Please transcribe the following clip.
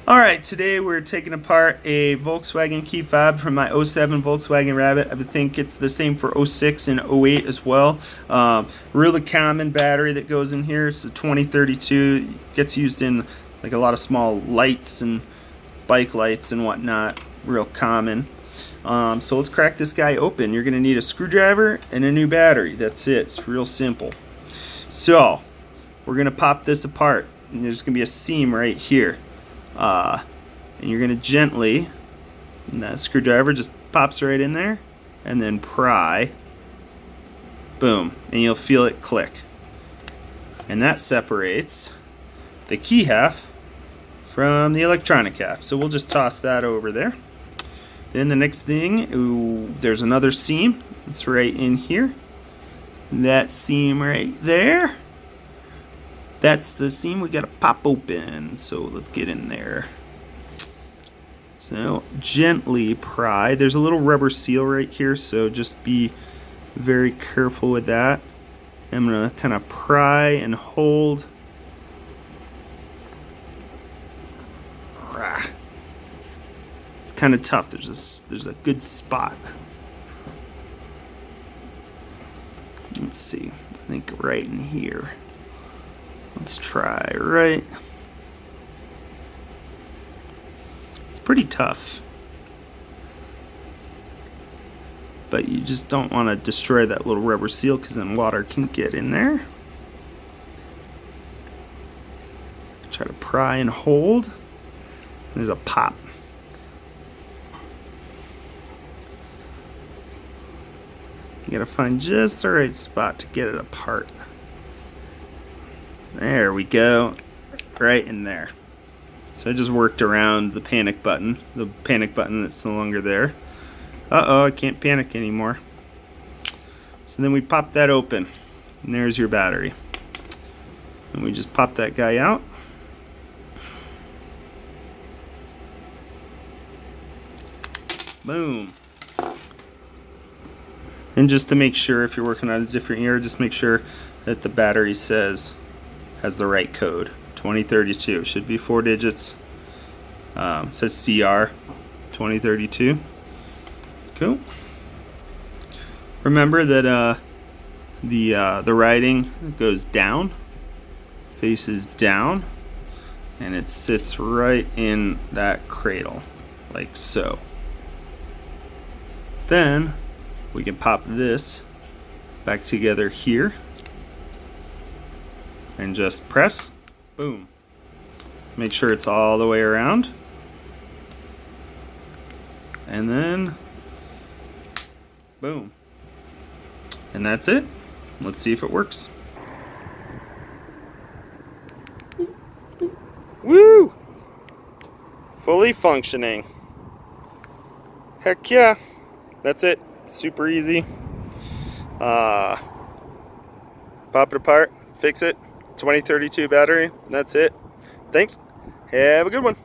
Alright, today we're taking apart a Volkswagen key fob from my '07 Volkswagen Rabbit. I think it's the same for '06 and '08 as well. Really common battery that goes in here. It's a 2032. Gets used in like a lot of small lights and bike lights and whatnot. Real common. So let's crack this guy open. You're going to need a screwdriver and a new battery. That's it. It's real simple. So we're going to pop this apart. And there's going to be a seam right here. And you're going to gently, and that screwdriver just pops right in there, and then pry, boom, and you'll feel it click. And that separates the key half from the electronic half. So we'll just toss that over there. Then the next thing, there's another seam. It's right in here. That seam right there. That's the seam we gotta pop open. So let's get in there. So gently pry. There's a little rubber seal right here, so just be very careful with that. I'm gonna kind of pry and hold. It's kind of tough. There's a good spot. Let's see. I think right in here. Let's try right. It's pretty tough, but you just don't want to destroy that little rubber seal because then water can get in there. Try to pry and hold. There's a pop. You gotta find just the right spot to get it apart. There we go, right in there. So I just worked around the panic button that's no longer there. Uh-oh, I can't panic anymore. So then we pop that open, and there's your battery. And we just pop that guy out. Boom. And just to make sure, if you're working on a different year, just make sure that the battery has the right code. 2032 should be 4 digits. It says CR 2032. Cool. Remember that the writing goes down, faces down, and it sits right in that cradle, like so. Then we can pop this back together here. And just press, boom. Make sure it's all the way around. And then, boom. And that's it. Let's see if it works. Woo! Fully functioning. Heck yeah. That's it. Super easy. Pop it apart, fix it. 2032 battery. That's it. Thanks. Have a good one.